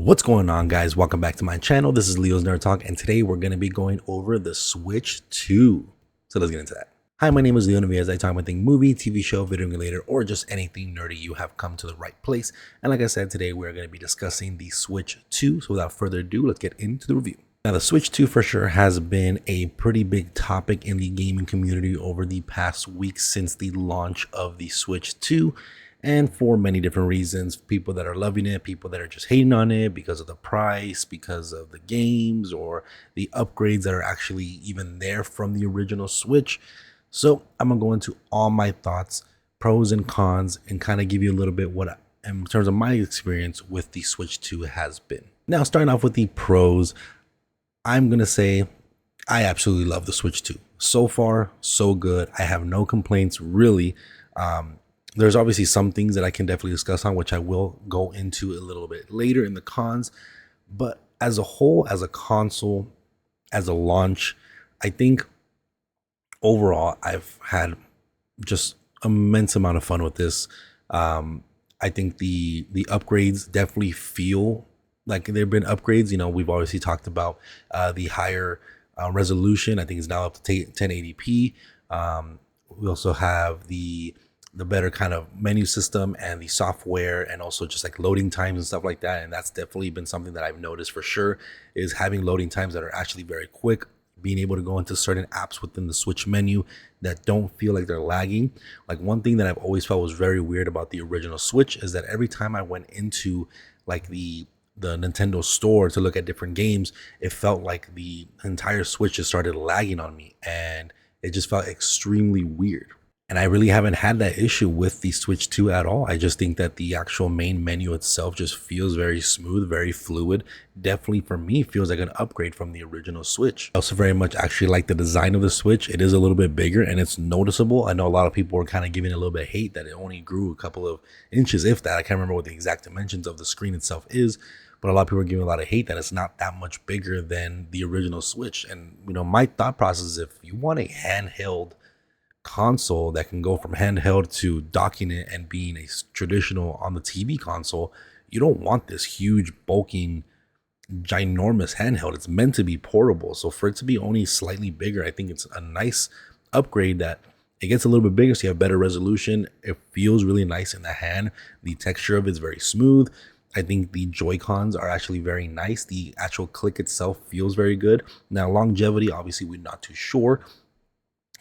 What's going on, guys? Welcome back to my channel. This is Leo's Nerd Talk, and today we're going to be going over the Switch 2. So let's get into that. Hi, my name is Leo, and as I talk about anything movie, TV show, video related, or just anything nerdy, you have come to the right place. And like I said, today we're going to be discussing the Switch 2. So without further ado, let's get into the review. Now, the Switch 2 for sure has been a pretty big topic in the gaming community over the past week since the launch of the Switch 2. And for many different reasons, people that are loving it, people that are just hating on it because of the price, because of the games, or the upgrades that are actually even there from the original Switch. So I'm going to go into all my thoughts, pros and cons, and kind of give you a little bit what, in terms of my experience with the Switch 2 has been. Now, starting off with the pros, I'm going to say I absolutely love the Switch 2. So far, so good. I have no complaints, really. There's obviously some things that I can definitely discuss on, which I will go into a little bit later in the cons. But as a whole, as a console, as a launch, I think overall I've had just immense amount of fun with this. I think the upgrades definitely feel like they've been upgrades. You know, we've obviously talked about the higher resolution. I think it's now up to 1080p. We also have the better kind of menu system and the software, and also just like loading times and stuff like that. And that's definitely been something that I've noticed for sure, is having loading times that are actually very quick, being able to go into certain apps within the Switch menu that don't feel like they're lagging. Like, one thing that I've always felt was very weird about the original Switch is that every time I went into like the Nintendo store to look at different games, it felt like the entire Switch just started lagging on me, and it just felt extremely weird. And I really haven't had that issue with the Switch 2 at all. I just think that the actual main menu itself just feels very smooth, very fluid. Definitely for me feels like an upgrade from the original Switch. I also very much actually like the design of the Switch. It is a little bit bigger and it's noticeable. I know a lot of people were kind of giving it a little bit of hate that it only grew a couple of inches, if that. I can't remember what the exact dimensions of the screen itself is, but a lot of people are giving a lot of hate that it's not that much bigger than the original Switch. And, you know, my thought process is, if you want a handheld console that can go from handheld to docking it and being a traditional on the TV console, you don't want this huge, bulking, ginormous handheld. It's meant to be portable. So for it to be only slightly bigger, I think it's a nice upgrade, that it gets a little bit bigger so you have better resolution. It feels really nice in the hand. The texture of it is very smooth. I think the Joy-Cons are actually very nice. The actual click itself feels very good. Now, longevity, obviously we're not too sure.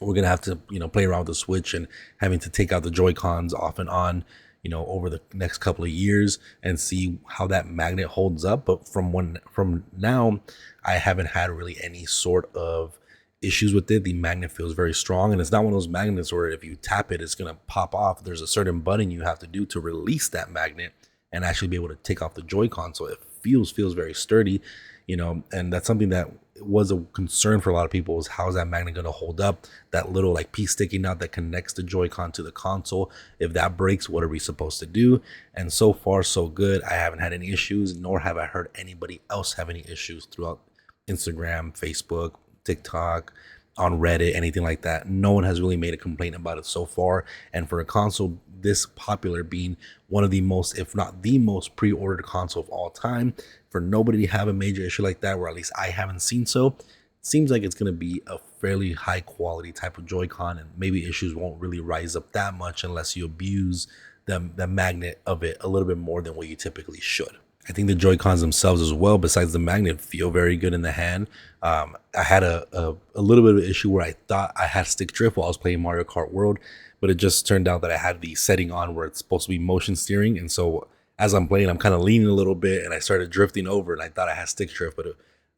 We're going to have to, play around with the Switch and having to take out the Joy-Cons off and on, over the next couple of years and see how that magnet holds up. But from now, I haven't had really any sort of issues with it. The magnet feels very strong, and it's not one of those magnets where if you tap it, it's going to pop off. There's a certain button you have to do to release that magnet and actually be able to take off the Joy-Con. So it feels very sturdy, and that's something that was a concern for a lot of people, is how is that magnet going to hold up? That little like piece sticking out that connects the Joy-Con to the console, if that breaks, what are we supposed to do? And so far so good. I haven't had any issues, nor have I heard anybody else have any issues throughout Instagram, Facebook, TikTok, on Reddit, anything like that. No one has really made a complaint about it so far. And for a console this popular, being one of the most, if not the most pre-ordered console of all time, for nobody to have a major issue like that, or at least I haven't seen so, it seems like it's going to be a fairly high quality type of Joy-Con, and maybe issues won't really rise up that much unless you abuse the magnet of it a little bit more than what you typically should. I think the Joy-Cons themselves as well, besides the magnet, feel very good in the hand. I had a little bit of an issue where I thought I had stick drift while I was playing Mario Kart World, but it just turned out that I had the setting on where it's supposed to be motion steering. And so as I'm playing, I'm kind of leaning a little bit and I started drifting over, and I thought I had stick drift, but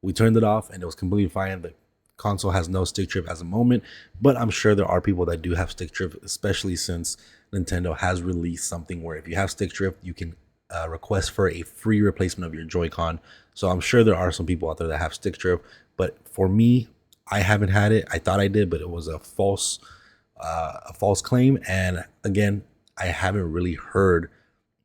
we turned it off and it was completely fine. The console has no stick drift as a moment, but I'm sure there are people that do have stick drift, especially since Nintendo has released something where if you have stick drift, you can request for a free replacement of your Joy-Con. So I'm sure there are some people out there that have stick drift, but for me, I haven't had it. I thought I did, but it was a false claim. And again, I haven't really heard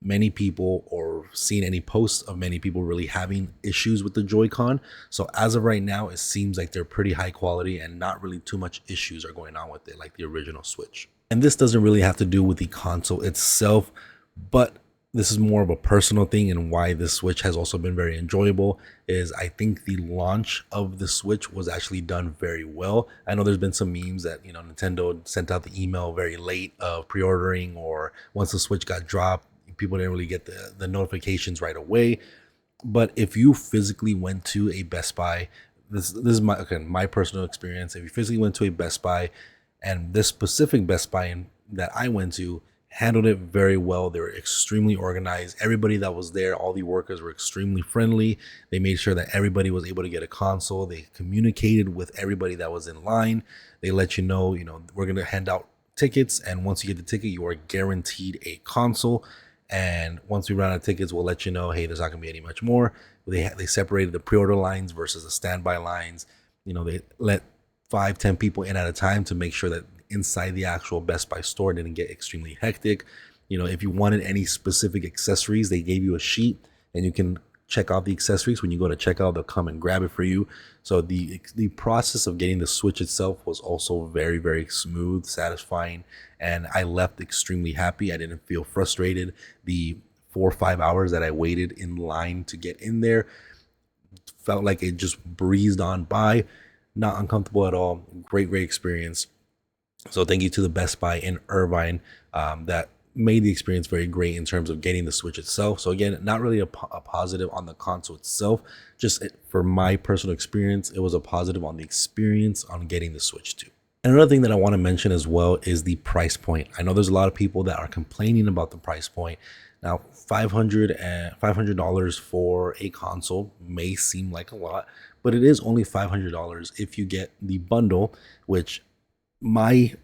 many people or seen any posts of many people really having issues with the Joy-Con. So as of right now, it seems like they're pretty high quality and not really too much issues are going on with it like the original Switch. And this doesn't really have to do with the console itself, but this is more of a personal thing, and why the Switch has also been very enjoyable is I think the launch of the Switch was actually done very well. I know there's been some memes that, you know, Nintendo sent out the email very late of pre-ordering, or once the Switch got dropped, people didn't really get the notifications right away. But if you physically went to a Best Buy, this is my personal experience. If you physically went to a Best Buy, and this specific Best Buy that I went to handled it very well. They were extremely organized. Everybody that was there, all the workers were extremely friendly. They made sure that everybody was able to get a console. They communicated with everybody that was in line. They let you know, we're going to hand out tickets, and once you get the ticket, you are guaranteed a console. And once we run out of tickets, we'll let you know, hey, there's not going to be any much more. They separated the pre-order lines versus the standby lines. They let 5-10 people in at a time to make sure that inside the actual Best Buy store didn't get extremely hectic. If you wanted any specific accessories, they gave you a sheet, and you can check out the accessories. When you go to checkout, they'll come and grab it for you. So the process of getting the Switch itself was also very, very smooth, satisfying, and I left extremely happy. I didn't feel frustrated. The 4 or 5 hours that I waited in line to get in there felt like it just breezed on by. Not uncomfortable at all. Great experience. So thank you to the Best Buy in Irvine that made the experience very great in terms of getting the Switch itself. So again, not really a positive on the console itself. Just for my personal experience, it was a positive on the experience on getting the Switch 2. And another thing that I want to mention as well is the price point. I know there's a lot of people that are complaining about the price point. Now, $500 for a console may seem like a lot, but it is only $500 if you get the bundle, which my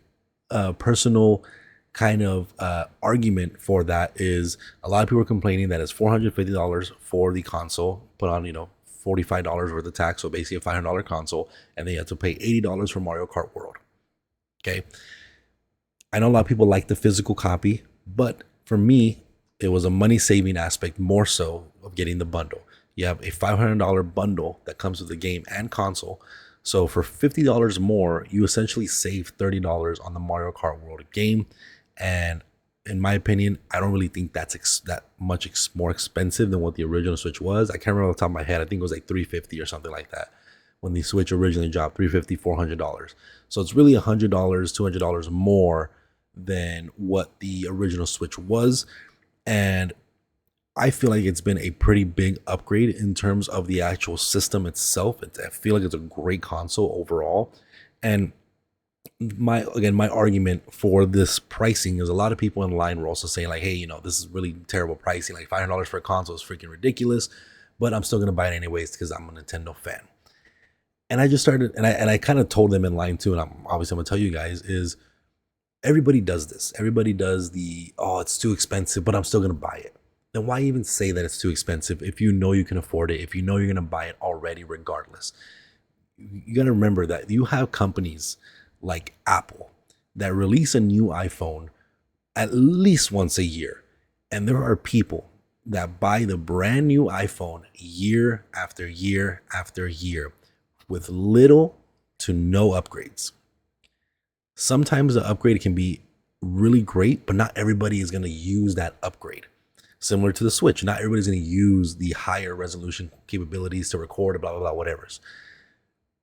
personal kind of argument for that is a lot of people are complaining that it's $450 for the console, put on, $45 worth of tax, so basically a $500 console, and then you have to pay $80 for Mario Kart World. Okay. I know a lot of people like the physical copy, but for me, it was a money saving aspect more so of getting the bundle. You have a $500 bundle that comes with the game and console. So for $50 more, you essentially save $30 on the Mario Kart World game. And in my opinion, I don't really think that's that much more expensive than what the original Switch was. I can't remember off the top of my head. I think it was like $350 or something like that when the Switch originally dropped, $350, $400. So it's really $100, $200 more than what the original Switch was. And I feel like it's been a pretty big upgrade in terms of the actual system itself. I feel like it's a great console overall. And my argument for this pricing is a lot of people in line were also saying like, hey, this is really terrible pricing. Like $500 for a console is freaking ridiculous, but I'm still going to buy it anyways because I'm a Nintendo fan. And I just started, and I kind of told them in line too, and I'm going to tell you guys, is everybody does this. Everybody does it's too expensive, but I'm still going to buy it. Then why even say that it's too expensive if you know you can afford it, if you know you're going to buy it already regardless? You got to remember that you have companies like Apple that release a new iPhone at least once a year. And there are people that buy the brand new iPhone year after year after year with little to no upgrades. Sometimes the upgrade can be really great, but not everybody is going to use that upgrade. Similar to the Switch, not everybody's going to use the higher resolution capabilities to record, blah, blah, blah, whatever's.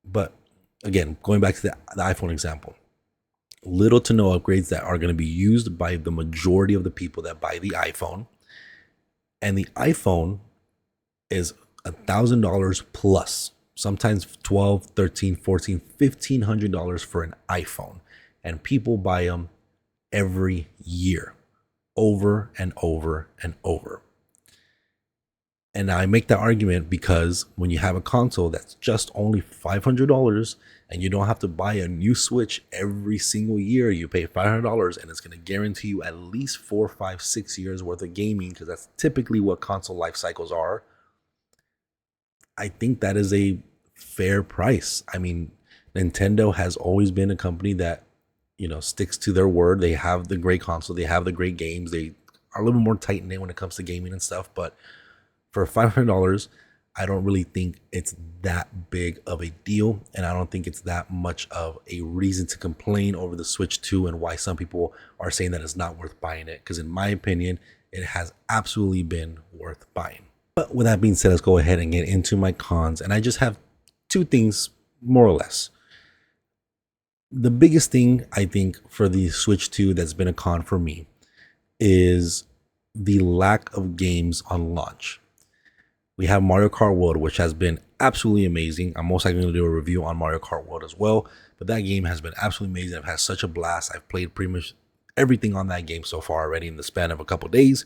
But again, going back to the iPhone example, little to no upgrades that are going to be used by the majority of the people that buy the iPhone. And the iPhone is $1,000 plus, sometimes $1,200, $1,300, $1,400, $1,500 for an iPhone. And people buy them every year, over and over and over. And I make that argument because when you have a console that's just only $500 and you don't have to buy a new Switch every single year, you pay $500 and it's going to guarantee you at least 4, 5, 6 years worth of gaming, because that's typically what console life cycles are. I think that is a fair price. I mean, Nintendo has always been a company that, sticks to their word. They have the great console. They have the great games. They are a little more tight-knit when it comes to gaming and stuff. But for $500, I don't really think it's that big of a deal. And I don't think it's that much of a reason to complain over the Switch 2 and why some people are saying that it's not worth buying it. Because in my opinion, it has absolutely been worth buying. But with that being said, let's go ahead and get into my cons. And I just have two things, more or less. The biggest thing I think for the Switch 2 that's been a con for me is the lack of games on launch. We have Mario Kart World, which has been absolutely amazing. I'm most likely going to do a review on Mario Kart World as well. But that game has been absolutely amazing. I've had such a blast. I've played pretty much everything on that game so far already in the span of a couple days.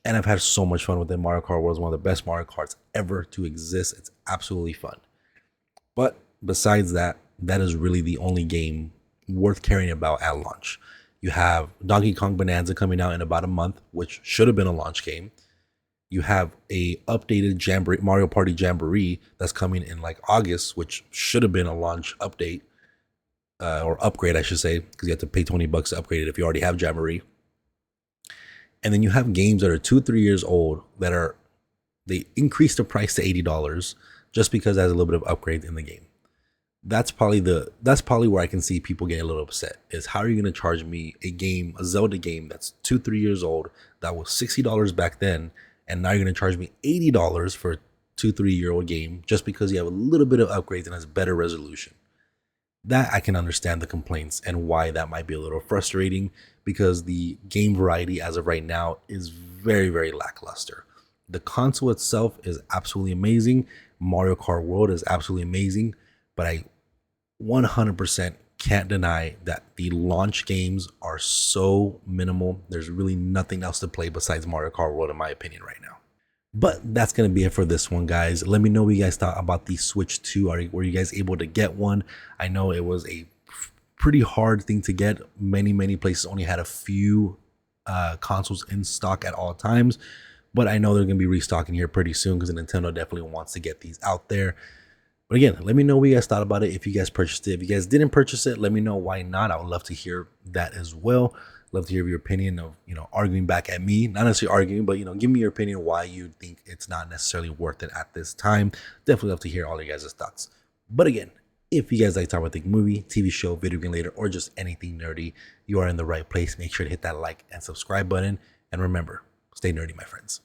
And I've had so much fun with it. Mario Kart World is one of the best Mario Karts ever to exist. It's absolutely fun. But besides that, that is really the only game worth caring about at launch. You have Donkey Kong Bonanza coming out in about a month, which should have been a launch game. You have a updated Jamboree, Mario Party Jamboree that's coming in like August, which should have been a launch update or upgrade, I should say, because you have to pay $20 to upgrade it if you already have Jamboree. And then you have games that are 2-3 years old that they increased the price to $80 just because it has a little bit of upgrade in the game. That's probably where I can see people get a little upset, is how are you going to charge me a Zelda game that's 2-3 years old that was $60 back then, and now you're going to charge me $80 for a 2-3 year old game just because you have a little bit of upgrades and has better resolution. That I can understand the complaints and why that might be a little frustrating, because the game variety as of right now is very, very lackluster. The console itself is absolutely amazing. Mario Kart World is absolutely amazing, but I 100% can't deny that the launch games are so minimal. There's really nothing else to play besides Mario Kart World, in my opinion, right now. But that's going to be it for this one, guys. Let me know what you guys thought about the Switch 2. Were you guys able to get one? I know it was a pretty hard thing to get. Many places only had a few consoles in stock at all times. But I know they're going to be restocking here pretty soon because Nintendo definitely wants to get these out there. But again, let me know what you guys thought about it. If you guys purchased it, if you guys didn't purchase it, let me know why not. I would love to hear that as well. Love to hear your opinion of, arguing back at me, not necessarily arguing, but, give me your opinion why you think it's not necessarily worth it at this time. Definitely love to hear all of you guys' thoughts. But again, if you guys like talking about the movie, TV show, video game later, or just anything nerdy, you are in the right place. Make sure to hit that like and subscribe button. And remember, stay nerdy, my friends.